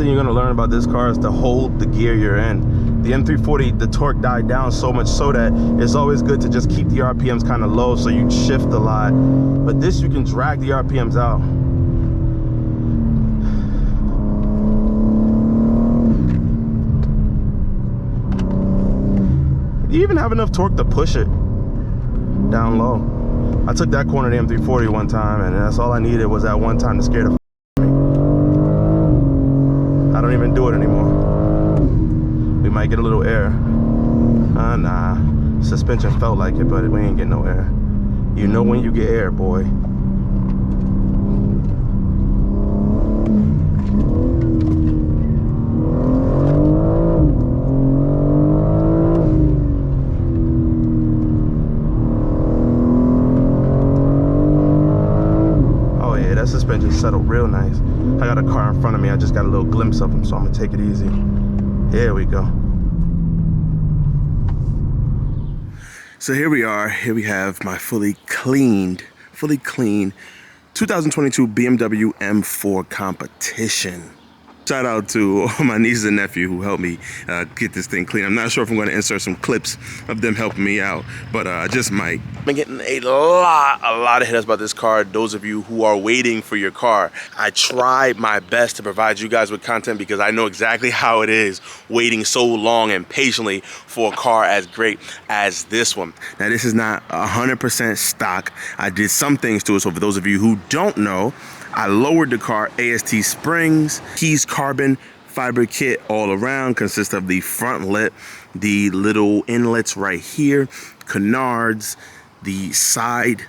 thing you're gonna learn about this car is to hold the gear you're in. The M340, the torque died down so much so that it's always good to just keep the RPMs kind of low so you shift a lot. But this, you can drag the RPMs out. You even have enough torque to push it down low. I took that corner of the M340 one time, and that's all I needed was that one time to scare the f out of me. I don't even do it anymore. We might get a little air. Nah. Suspension felt like it, but we ain't getting no air. You know when you get air, boy. Suspension settled real nice. I got a car in front of me. I just got a little glimpse of him, so I'm gonna take it easy. Here we go. So here we are. Here we have my fully clean 2022 BMW M4 competition. Shout out to my niece and nephew who helped me get this thing clean. I'm not sure if I'm going to insert some clips of them helping me out, but I just might. I've been getting a lot of hits about this car. Those of you who are waiting for your car, I try my best to provide you guys with content because I know exactly how it is waiting so long and patiently for a car as great as this one. Now, this is not 100% stock. I did some things to it, so for those of you who don't know, I lowered the car, AST springs, keys carbon fiber kit all around, consists of the front lip, the little inlets right here, canards, the side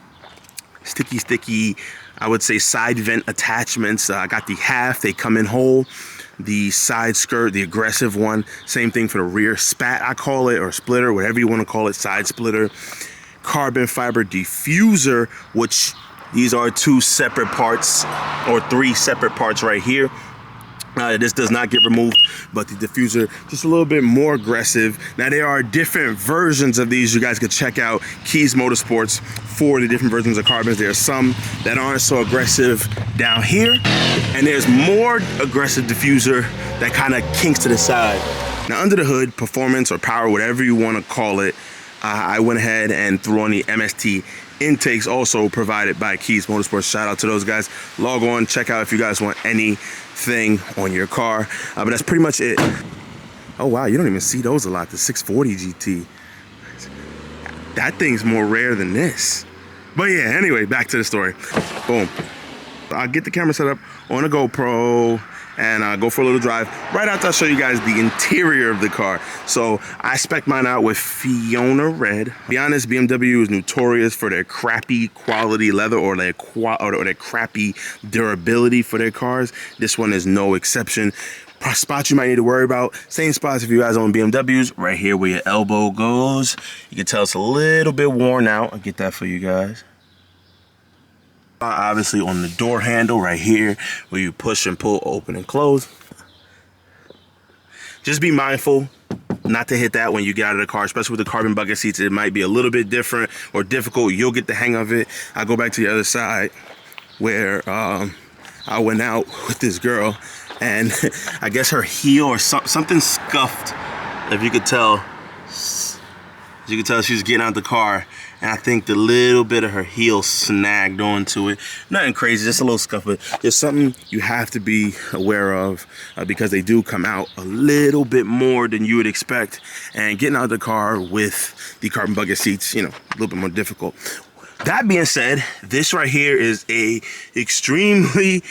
sticky, I would say side vent attachments. I got the half, they come in whole. The side skirt, the aggressive one, same thing for the rear spat, I call it, or splitter, whatever you want to call it, side splitter. Carbon fiber diffuser, which these are two separate parts, or three separate parts right here. This does not get removed, but the diffuser just a little bit more aggressive. Now there are different versions of these. You guys could check out Keys Motorsports for the different versions of carbons. There are some that aren't so aggressive down here, and there's more aggressive diffuser that kind of kinks to the side. Now under the hood, performance or power, whatever you want to call it, I went ahead and threw on the MST intakes, also provided by Keys Motorsports. Shout out to those guys. Log on, check out if you guys want anything on your car. But that's pretty much it. Oh wow, you don't even see those a lot. The 640 GT. That thing's more rare than this. But yeah, anyway, back to the story. Boom. I'll get the camera set up on a GoPro and go for a little drive. Right after I show you guys the interior of the car. So I spec'd mine out with Fiona Red. To be honest, BMW is notorious for their crappy quality leather or their crappy durability for their cars. This one is no exception. Spots you might need to worry about, same spots if you guys own BMWs, right here where your elbow goes. You can tell it's a little bit worn out. I'll get that for you guys. Obviously on the door handle right here where you push and pull, open and close. Just be mindful not to hit that when you get out of the car, especially with the carbon bucket seats. It might be a little bit different or difficult. You'll get the hang of it. I go back to the other side where I went out with this girl and I guess her heel or something scuffed. If you could tell, she was getting out the car, and I think the little bit of her heel snagged onto it. Nothing crazy, just a little scuff, but there's something you have to be aware of because they do come out a little bit more than you would expect. And getting out of the car with the carbon bucket seats, you know, a little bit more difficult. That being said, this right here is a extremely,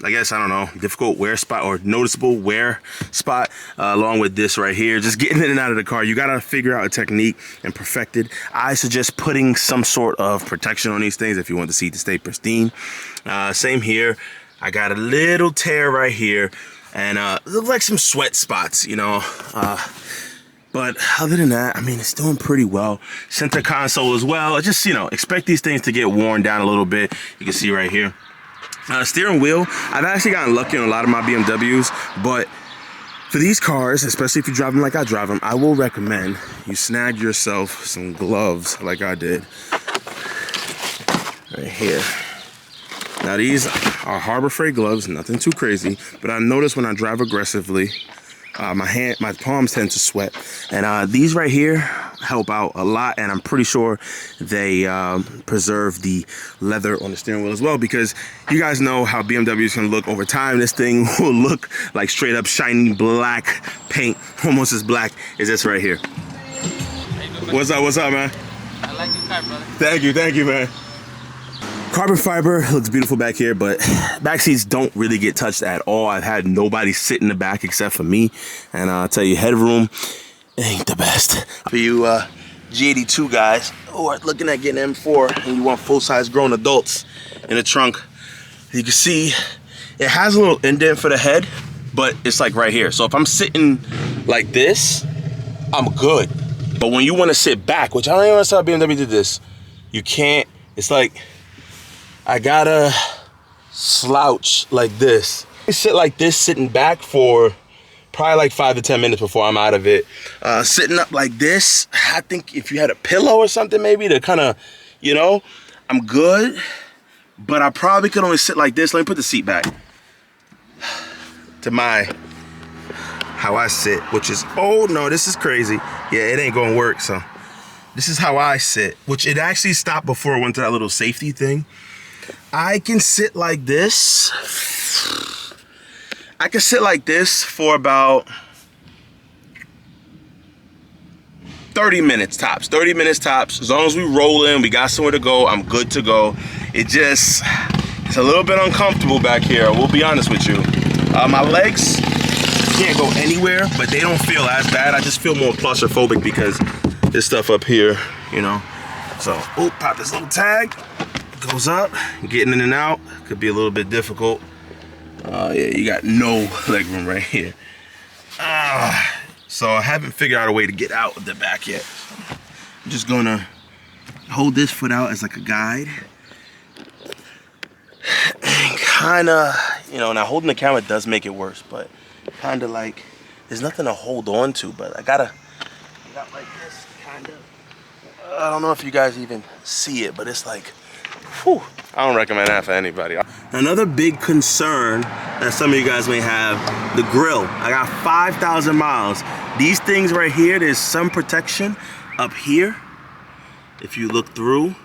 I guess, I don't know, difficult wear spot or noticeable wear spot, along with this right here. Just getting in and out of the car, you gotta figure out a technique and perfect it. I suggest putting some sort of protection on these things if you want the seat to stay pristine. Same here. I got a little tear right here, and look like some sweat spots, you know. But other than that, I mean, it's doing pretty well. Center console as well. Just, you know, expect these things to get worn down a little bit. You can see right here. Steering wheel, I've actually gotten lucky on a lot of my BMWs, but for these cars, especially if you drive them like I drive them, I will recommend you snag yourself some gloves like I did right here. Now these are Harbor Freight gloves, nothing too crazy, but I notice when I drive aggressively, my palms tend to sweat, and these right here help out a lot, and I'm pretty sure they preserve the leather on the steering wheel as well, because you guys know how BMWs can look over time. This thing will look like straight up shiny black paint, almost as black as this right here. What's up, man? I like your car, brother. Thank you, man. Carbon fiber looks beautiful back here, but back seats don't really get touched at all. I've had nobody sit in the back except for me, and I'll tell you, headroom ain't the best. For you G82 guys who are looking at getting M4 and you want full-size grown adults in the trunk, you can see it has a little indent for the head, but it's like right here. So if I'm sitting like this, I'm good. But when you want to sit back, which I don't even understand how BMW did this, you can't. It's like I gotta slouch like this. I sit like this, sitting back for probably like 5 to 10 minutes before I'm out of it. Sitting up like this, I think if you had a pillow or something maybe to kind of, you know, I'm good. But I probably could only sit like this. Let me put the seat back to how I sit, which is, oh no, this is crazy. Yeah, it ain't gonna work, so. This is how I sit, which it actually stopped before it went to that little safety thing. I can sit like this. I can sit like this for about 30 minutes tops. 30 minutes tops. As long as we roll in, we got somewhere to go, I'm good to go. It's a little bit uncomfortable back here, we'll be honest with you. My legs can't go anywhere, but they don't feel as bad. I just feel more claustrophobic because this stuff up here, you know. So, oh, pop this little tag. Goes up, getting in and out could be a little bit difficult. Yeah, you got no leg room right here. So I haven't figured out a way to get out of the back yet. I'm just gonna hold this foot out as like a guide. And kinda, you know, now holding the camera does make it worse, but kinda like, there's nothing to hold on to, but I got like this, kinda. I don't know if you guys even see it, but it's like, whew, I don't recommend that for anybody. Another big concern that some of you guys may have, the grill. I got 5,000 miles. These things right here, there's some protection up here. If you look through,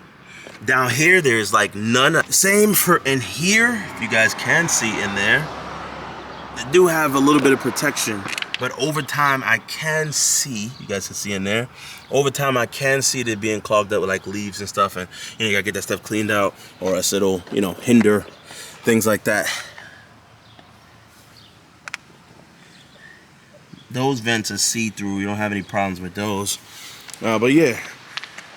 down here, there's like none. Same for in here, if you guys can see in there. They do have a little bit of protection, but over time I can see, you guys can see in there, over time I can see it being clogged up with like leaves and stuff, and you know, you gotta get that stuff cleaned out or else it'll, you know, hinder things like that. Those vents are see-through, you don't have any problems with those. But yeah,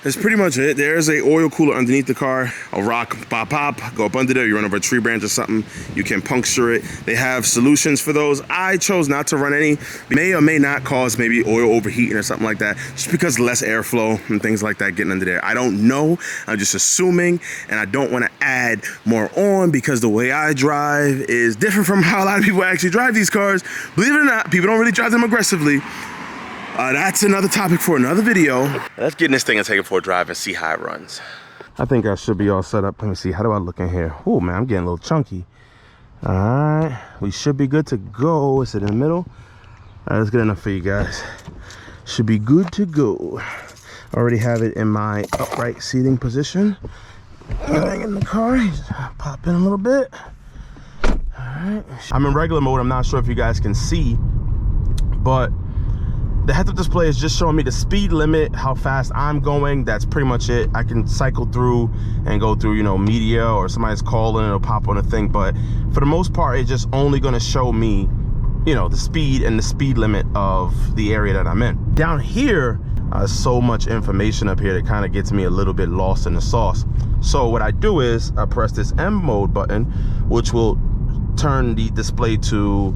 that's pretty much it. There's a oil cooler underneath the car. A rock pop, go up under there. You run over a tree branch or something, you can puncture it. They have solutions for those. I chose not to run any. May or may not cause maybe oil overheating or something like that, just because less airflow and things like that getting under there. I don't know, I'm just assuming, and I don't want to add more on because the way I drive is different from how a lot of people actually drive these cars. Believe it or not, people don't really drive them aggressively. That's another topic for another video. Let's get in this thing and take it for a drive and see how it runs. I think I should be all set up. Let me see, how do I look in here? Oh man, I'm getting a little chunky. All right, we should be good to go. Is it in the middle? All right, that's good enough for you guys. Should be good to go. I already have it in my upright seating position. Everything in the car, just pop in a little bit. All right, I'm in regular mode. I'm not sure if you guys can see, but the heads-up display is just showing me the speed limit, how fast I'm going. That's pretty much it. I can cycle through and go through, you know, media or somebody's calling, it'll pop on a thing. But for the most part, it's just only gonna show me, you know, the speed and the speed limit of the area that I'm in. Down here, so much information up here that kind of gets me a little bit lost in the sauce. So what I do is I press this M mode button, which will turn the display to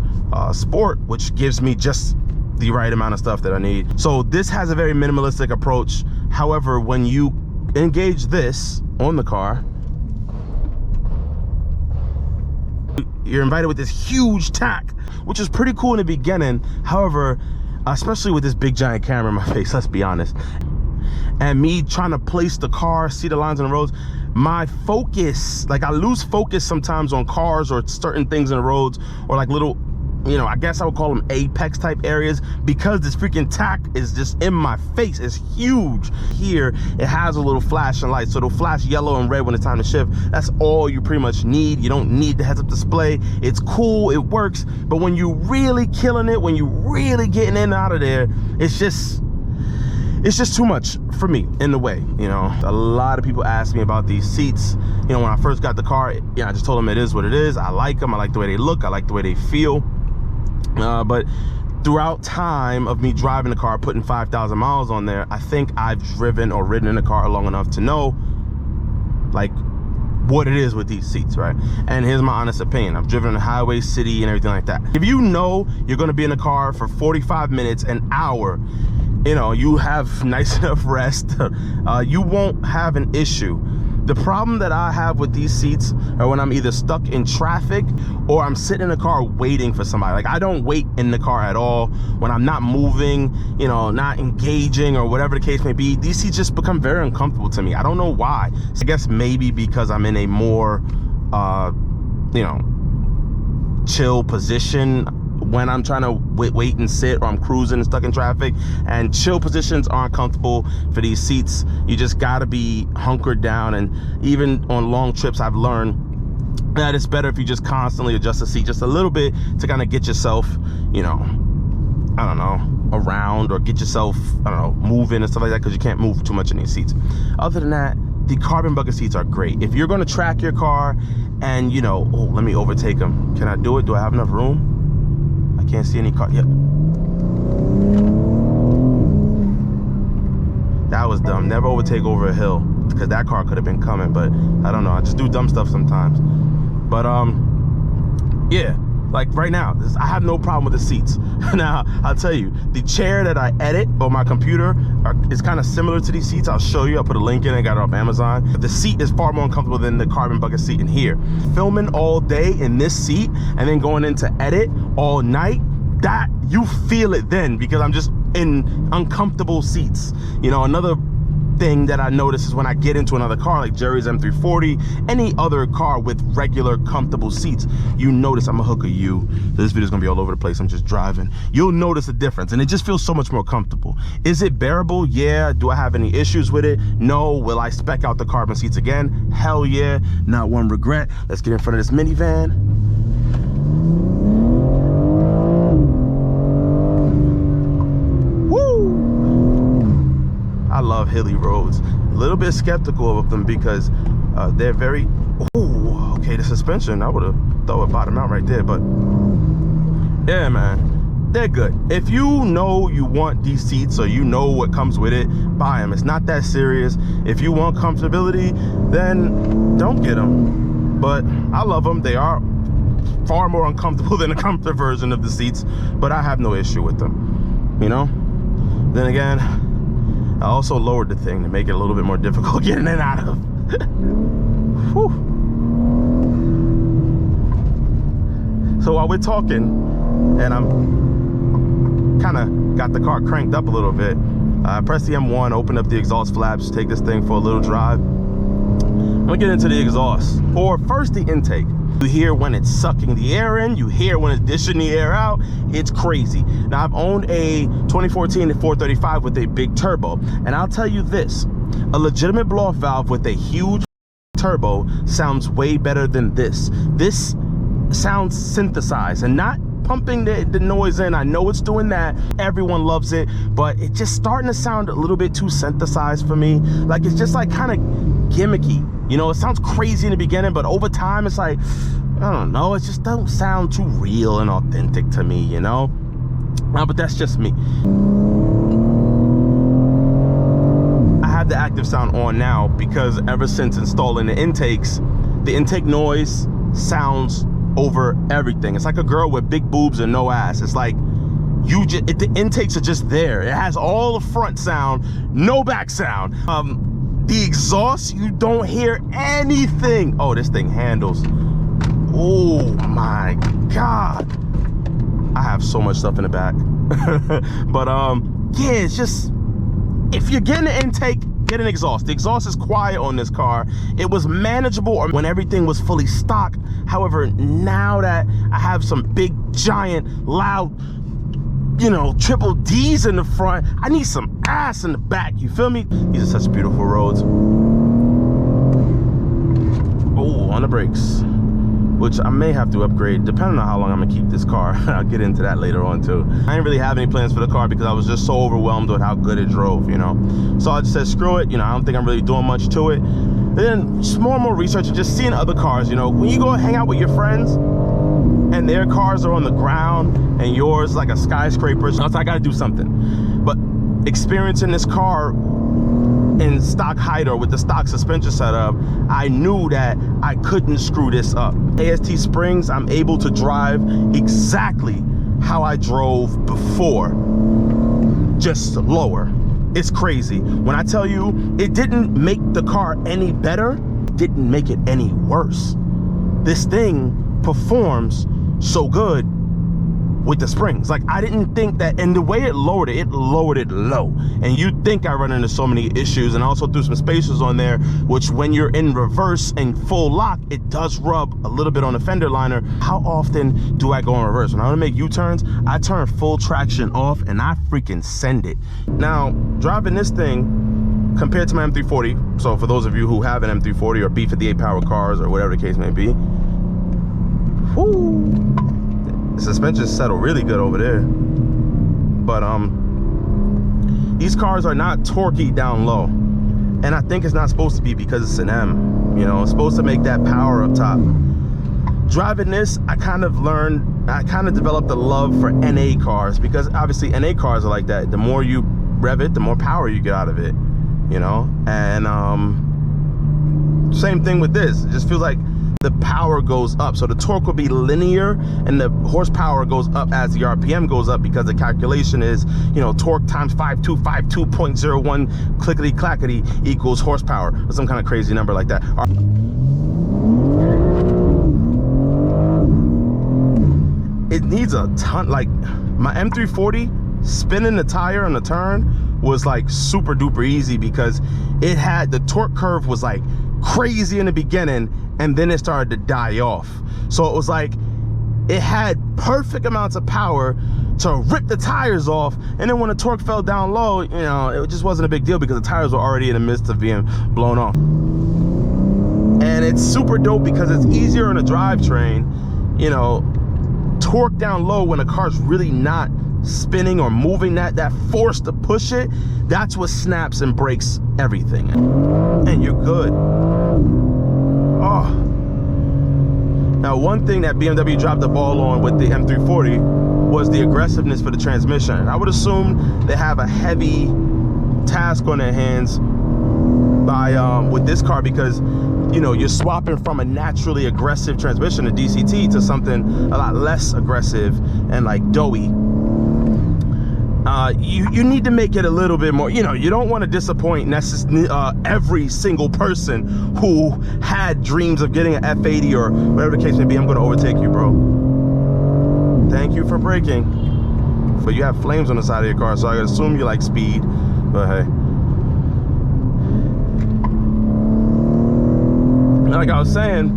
sport, which gives me just the right amount of stuff that I need. So this has a very minimalistic approach. However, when you engage this on the car, you're invited with this huge tack, which is pretty cool in the beginning. However, especially with this big giant camera in my face, let's be honest, and me trying to place the car, see the lines on the roads, my focus, like I lose focus sometimes on cars or certain things in the roads, or like little, you know, I guess I would call them apex type areas, because this freaking tack is just in my face. It's huge. Here, it has a little flashing light, so it'll flash yellow and red when it's time to shift. That's all you pretty much need. You don't need the heads-up display. It's cool, it works, but when you really killing it, when you really getting in and out of there, it's just too much for me in the way. You know, a lot of people ask me about these seats. You know, when I first got the car, I just told them it is what it is. I like them. I like the way they look. I like the way they feel. But throughout time of me driving the car, putting 5,000 miles on there, I think I've driven or ridden in the car long enough to know like what it is with these seats, right? And here's my honest opinion. I've driven on the highway, city, and everything like that. If you know you're gonna be in the car for 45 minutes, an hour, you know, you have nice enough rest, you won't have an issue. The problem that I have with these seats are when I'm either stuck in traffic or I'm sitting in the car waiting for somebody. Like, I don't wait in the car at all. When I'm not moving, you know, not engaging or whatever the case may be, these seats just become very uncomfortable to me. I don't know why. I guess maybe because I'm in a more, you know, chill position when I'm trying to wait and sit, or I'm cruising and stuck in traffic. And chill positions aren't comfortable for these seats. You just gotta be hunkered down. And even on long trips, I've learned that it's better if you just constantly adjust the seat just a little bit to kind of get yourself, you know, I don't know, around, or get yourself, I don't know, moving and stuff like that, because you can't move too much in these seats. Other than that, the carbon bucket seats are great. If you're gonna track your car and, you know, oh, let me overtake them. Can I do it? Do I have enough room? I can't see any car. Yep. That was dumb. Never overtake over a hill, because that car could have been coming, but I don't know. I just do dumb stuff sometimes. But yeah, like right now, I have no problem with the seats. Now, I'll tell you, the chair that I edit on my computer is kind of similar to these seats. I'll show you. I'll put a link in. I got it off Amazon. But the seat is far more uncomfortable than the carbon bucket seat in here. Filming all day in this seat and then going into edit all night, that you feel it then, because I'm just in uncomfortable seats. You know, another thing that I notice is when I get into another car, like Jerry's M340, any other car with regular comfortable seats, you notice, I'm a hooker you, this video's gonna be all over the place, I'm just driving, you'll notice a difference, and it just feels so much more comfortable. Is it bearable? Yeah. Do I have any issues with it? No. Will I spec out the carbon seats again? Hell yeah, not one regret. Let's get in front of this minivan. I love hilly roads. A little bit skeptical of them because they're very, oh, okay, the suspension, I would have thought it bottom out right there, but yeah, man, they're good. If you know you want these seats, or you know what comes with it, buy them. It's not that serious. If you want comfortability, then don't get them. But I love them. They are far more uncomfortable than the comfort version of the seats, but I have no issue with them, you know? Then again, I also lowered the thing to make it a little bit more difficult getting in and out of. Whew. So while we're talking, and I'm kind of got the car cranked up a little bit, I press the M1, open up the exhaust flaps, take this thing for a little drive. I'm gonna get into the exhaust, or first the intake. You hear when it's sucking the air in, you hear when it's dishing the air out. It's crazy. Now, I've owned a 2014 435 with a big turbo, and I'll tell you this, a legitimate blow-off valve with a huge turbo sounds way better than this. This sounds synthesized and not pumping the noise in. I know it's doing that. Everyone loves it, but it's just starting to sound a little bit too synthesized for me. Like, it's just like kind of gimmicky. You know, it sounds crazy in the beginning, but over time it's like, I don't know, it just doesn't sound too real and authentic to me, you know? But that's just me. I have the active sound on now because ever since installing the intakes, the intake noise sounds over everything. It's like a girl with big boobs and no ass. It's like, the intakes are just there. It has all the front sound, no back sound. The exhaust, you don't hear anything. Oh, this thing handles. Oh my God. I have so much stuff in the back. But yeah, it's just, if you're getting an intake, get an exhaust. The exhaust is quiet on this car. It was manageable when everything was fully stocked. However, now that I have some big, giant, loud, you know, triple D's in the front, I need some ass in the back. You feel me? These are such beautiful roads. Oh, on the brakes, which I may have to upgrade depending on how long I'm gonna keep this car. I'll get into that later on too. I didn't really have any plans for the car because I was just so overwhelmed with how good it drove, you know. So I just said, screw it, you know, I don't think I'm really doing much to it. And then just more and more research and just seeing other cars, you know. When you go hang out with your friends and their cars are on the ground and yours like a skyscraper, so I gotta do something. But experiencing this car in stock height or with the stock suspension setup, I knew that I couldn't screw this up. AST springs, I'm able to drive exactly how I drove before, just lower. It's crazy. When I tell you it didn't make the car any better, it didn't make it any worse. This thing performs so good with the springs. Like, I didn't think that, and the way it lowered it low. And you'd think I run into so many issues, and I also threw some spacers on there, which when you're in reverse and full lock, it does rub a little bit on the fender liner. How often do I go in reverse? When I want to make U-turns, I turn full traction off and I freaking send it. Now, driving this thing compared to my M340, so for those of you who have an M340 or B58 powered cars or whatever the case may be, whoo, the suspensions settle really good over there. But these cars are not torquey down low, and I think it's not supposed to be because it's an M. You know, it's supposed to make that power up top. Driving this, I kind of developed a love for NA cars, because obviously NA cars are like that. The more you rev it, the more power you get out of it, you know. And same thing with this. It just feels like the power goes up, so the torque will be linear and the horsepower goes up as the RPM goes up, because the calculation is, you know, torque times 5252.01 clickety clackety equals horsepower, or some kind of crazy number like that. It needs a ton. Like my M340, spinning the tire on the turn was like super duper easy, because it had, the torque curve was like crazy in the beginning, and then it started to die off. So it was like it had perfect amounts of power to rip the tires off, and then when the torque fell down low, you know, it just wasn't a big deal because the tires were already in the midst of being blown off. And it's super dope because it's easier on a drivetrain, you know, torque down low when a car's really not spinning or moving, that force to push it, that's what snaps and breaks everything, and you're good. Oh, now one thing that BMW dropped the ball on with the M340 was the aggressiveness for the transmission. I would assume they have a heavy task on their hands by with this car, because you know, you're swapping from a naturally aggressive transmission, a DCT, to something a lot less aggressive and like doughy. You need to make it a little bit more, you know, you don't want to disappoint every single person who had dreams of getting an F80 or whatever the case may be. I'm going to overtake you, bro. Thank you for braking. But you have flames on the side of your car, so I assume you like speed, but hey. Like I was saying,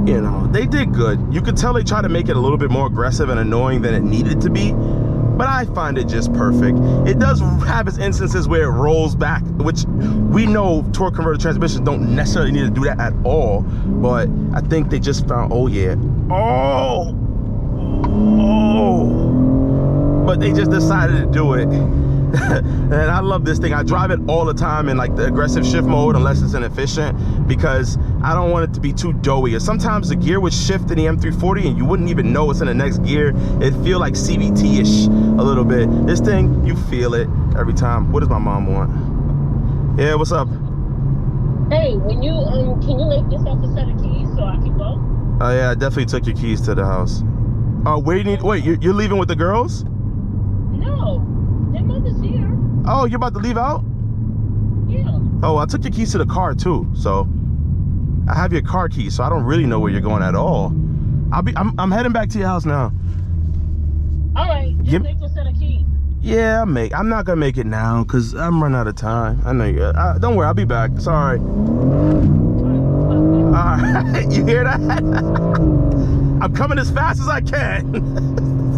you know, they did good. You could tell they tried to make it a little bit more aggressive and annoying than it needed to be, but I find it just perfect. It does have its instances where it rolls back, which we know torque converter transmissions don't necessarily need to do that at all, but I think they just found, oh yeah, oh, but they just decided to do it. And I love this thing. I drive it all the time in like the aggressive shift mode, unless it's inefficient, because I don't want it to be too doughy. Sometimes the gear would shift in the M340 and you wouldn't even know it's in the next gear. It'd feel like CVT-ish a little bit. This thing, you feel it every time. What does my mom want? Yeah, what's up? Hey, when you can you make yourself a set of keys so I can go? Oh yeah, I definitely took your keys to the house. Oh, wait, you're leaving with the girls? No, their mother's here. Oh, you're about to leave out? Yeah. Oh, I took your keys to the car too, so I have your car keys, so I don't really know where you're going at all. I'm heading back to your house now. All right, just make a set of keys. Yeah, I'm not gonna make it now because I'm running out of time. I know you. Don't worry, I'll be back. Sorry. All right, you hear that? I'm coming as fast as I can.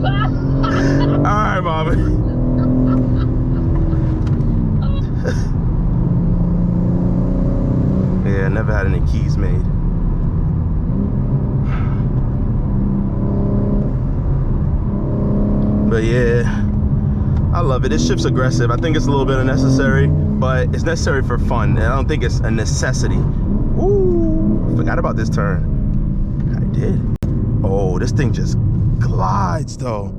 All right, mama. Yeah, never had any keys made. But yeah, I love it. This ship's aggressive. I think it's a little bit unnecessary, but it's necessary for fun. And I don't think it's a necessity. Ooh, forgot about this turn. I did. Oh, this thing just glides though.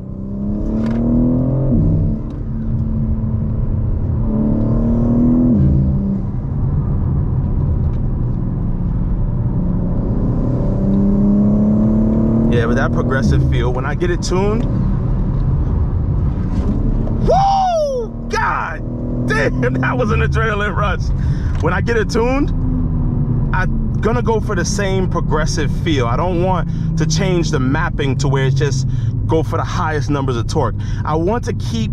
Yeah, with that progressive feel, when I get it tuned, woo! God damn, that was an adrenaline rush. When I get it tuned, I'm gonna go for the same progressive feel. I don't want to change the mapping to where it's just go for the highest numbers of torque. I want to keep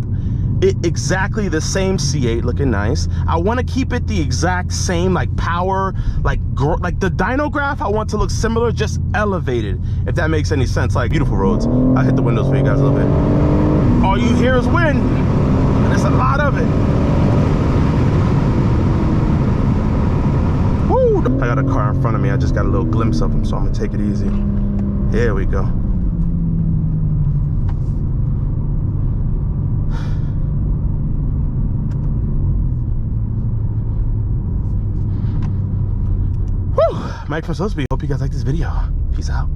it exactly the same C8 looking nice. I want to keep it the exact same like power, like the dyno graph. I want to look similar, just elevated, if that makes any sense. Like beautiful roads. I'll hit the windows for you guys a little bit. All you hear is wind, and there's a lot of it. Woo! I got a car in front of me. I just got a little glimpse of him, so I'm gonna take it easy. Here we go. Mike from Sosby. Hope you guys like this video. Peace out.